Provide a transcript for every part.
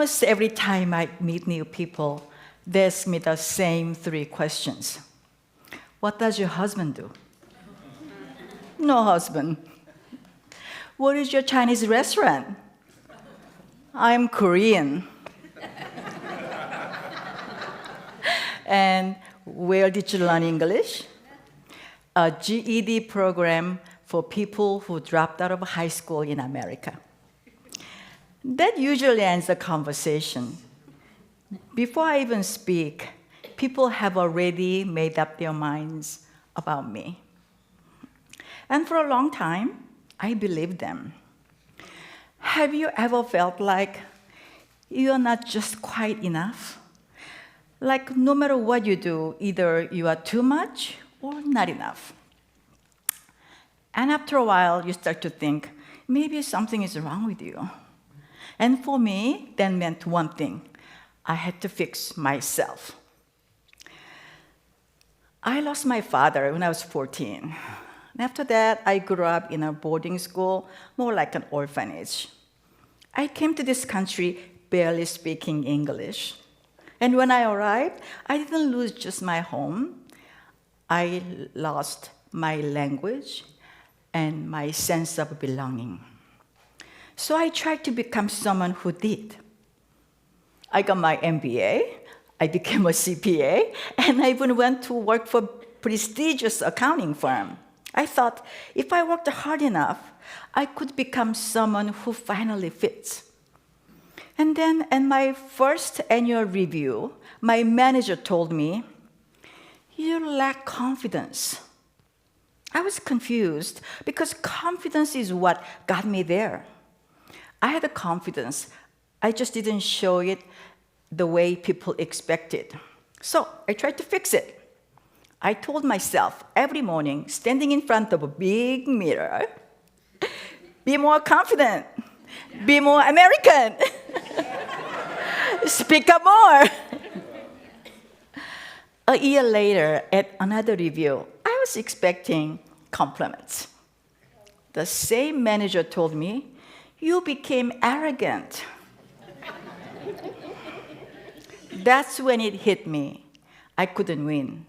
Almost every time I meet new people, they ask me the same three questions. What does your husband do? No husband. What is your Chinese restaurant? I'm Korean. And where did you learn English? A GED program for people who dropped out of high school in America. That usually ends the conversation. Before I even speak, people have already made up their minds about me. And for a long time, I believed them. Have you ever felt like you're not just quite enough? Like no matter what you do, either you are too much or not enough. And after a while, you start to think, maybe something is wrong with you. And for me, that meant one thing. I had to fix myself. I lost my father when I was 14. And after that, I grew up in a boarding school, more like an orphanage. I came to this country barely speaking English. And when I arrived, I didn't lose just my home. I lost my language and my sense of belonging. So I tried to become someone who did. I got my MBA, I became a CPA, and I even went to work for a prestigious accounting firm. I thought if I worked hard enough, I could become someone who finally fits. And then in my first annual review, my manager told me, "You lack confidence." I was confused because confidence is what got me there. I had the confidence, I just didn't show it the way people expected. So I tried to fix it. I told myself every morning, standing in front of a big mirror, be more confident, be more American, speak up more. A year later, at another review, I was expecting compliments. The same manager told me, "You became arrogant." That's when it hit me. I couldn't win.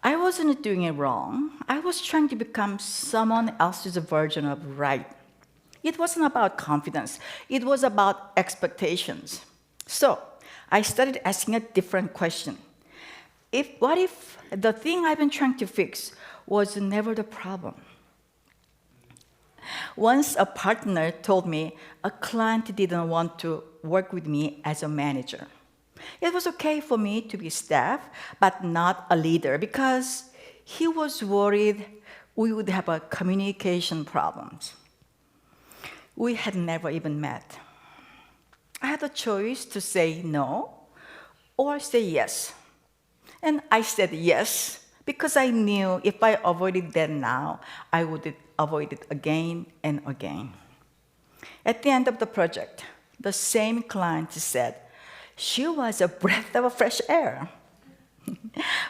I wasn't doing it wrong. I was trying to become someone else's version of right. It wasn't about confidence. It was about expectations. So I started asking a different question. What if the thing I've been trying to fix was never the problem? Once a partner told me a client didn't want to work with me as a manager. It was okay for me to be staff, but not a leader, because he was worried we would have a communication problems. We had never even met. I had a choice to say no or say yes. And I said yes, because I knew if I avoided that now, I would avoid it again and again. At the end of the project, the same client said, "She was a breath of fresh air."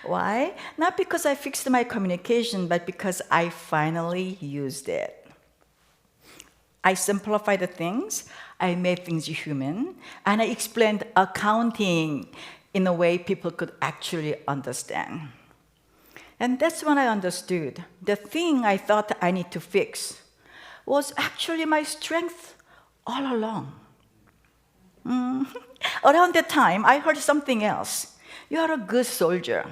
Why? Not because I fixed my communication, but because I finally used it. I simplified the things, I made things human, and I explained accounting in a way people could actually understand. And that's when I understood the thing I thought I need to fix was actually my strength all along. Around that time, I heard something else. "You are a good soldier."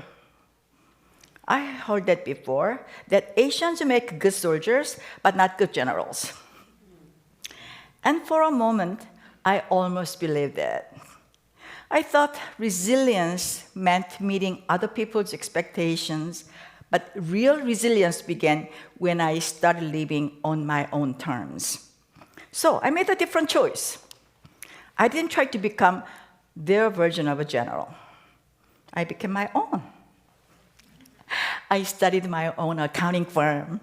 I heard that before, that Asians make good soldiers, but not good generals. And for a moment, I almost believed that. I thought resilience meant meeting other people's expectations, but real resilience began when I started living on my own terms. So I made a different choice. I didn't try to become their version of a general. I became my own. I studied my own accounting firm,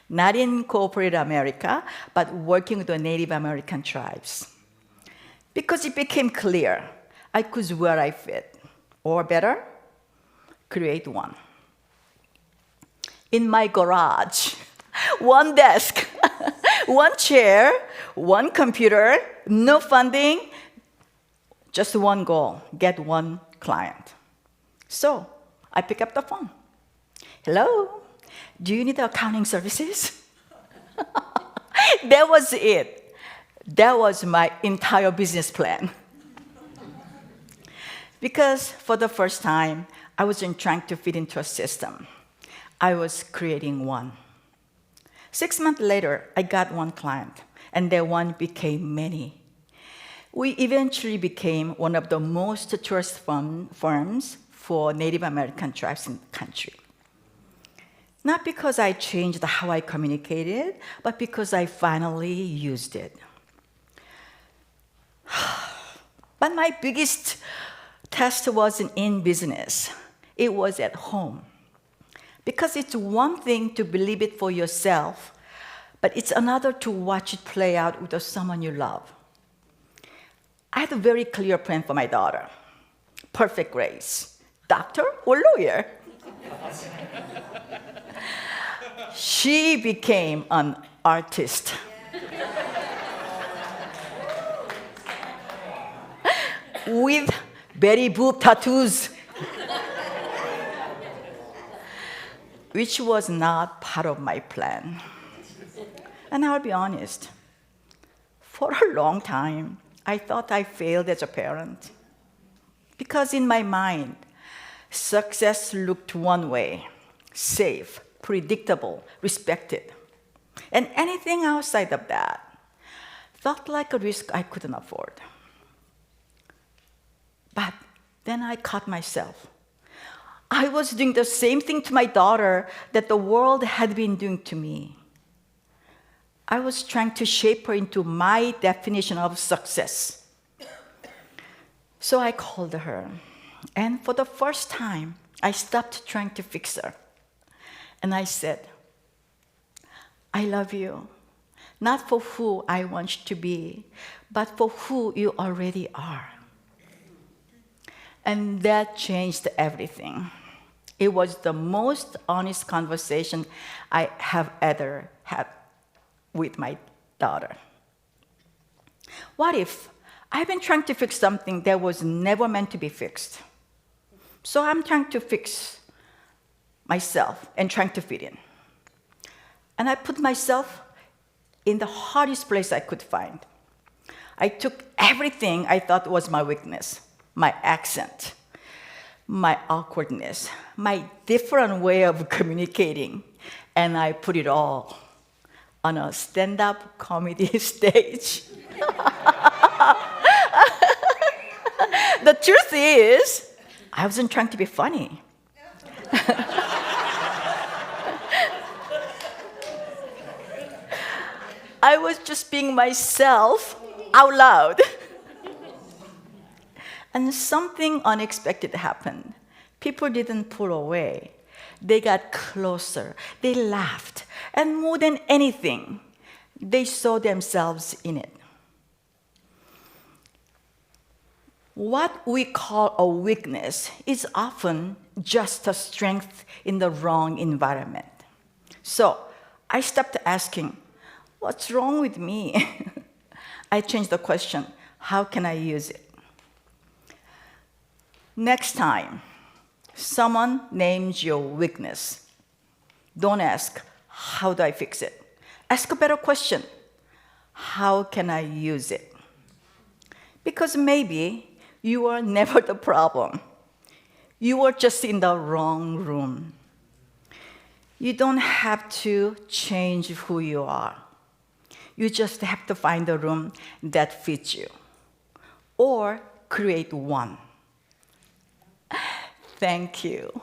not in corporate America, but working with the Native American tribes. Because it became clear I could where I fit, or better, create one. In my garage, one desk, one chair, one computer, no funding, Just one goal, get one client. So I pick up the phone. Hello, do you need accounting services? That was it. That was my entire business plan. Because for the first time, I wasn't trying to fit into a system. I was creating one. 6 months later, I got one client, and that one became many. We eventually became one of the most trusted firms for Native American tribes in the country. Not because I changed how I communicated, but because I finally used it. But my biggest test wasn't in business. It was at home. Because it's one thing to believe it for yourself, but it's another to watch it play out with someone you love. I had a very clear plan for my daughter. Perfect grades. Doctor or lawyer? She became an artist. With Betty Boop tattoos, which was not part of my plan. And I'll be honest, for a long time, I thought I failed as a parent. Because in my mind, success looked one way: safe, predictable, respected. And anything outside of that felt like a risk I couldn't afford. But then I caught myself. I was doing the same thing to my daughter that the world had been doing to me. I was trying to shape her into my definition of success. So I called her, and for the first time, I stopped trying to fix her. And I said, I love you, not for who I want you to be, but for who you already are. And that changed everything. It was the most honest conversation I have ever had with my daughter. What if I've been trying to fix something that was never meant to be fixed? So I'm trying to fix myself and trying to fit in. And I put myself in the hardest place I could find. I took everything I thought was my weakness, my accent, my awkwardness, my different way of communicating, and I put it all on a stand-up comedy stage. The truth is, I wasn't trying to be funny. I was just being myself out loud. And something unexpected happened. People didn't pull away. They got closer. They laughed. And more than anything, they saw themselves in it. What we call a weakness is often just a strength in the wrong environment. So I stopped asking, what's wrong with me? I changed the question, how can I use it? Next time someone names your weakness, don't ask, how do I fix it? Ask a better question, how can I use it? Because maybe you are never the problem. You are just in the wrong room. You don't have to change who you are. You just have to find a room that fits you, or create one. Thank you.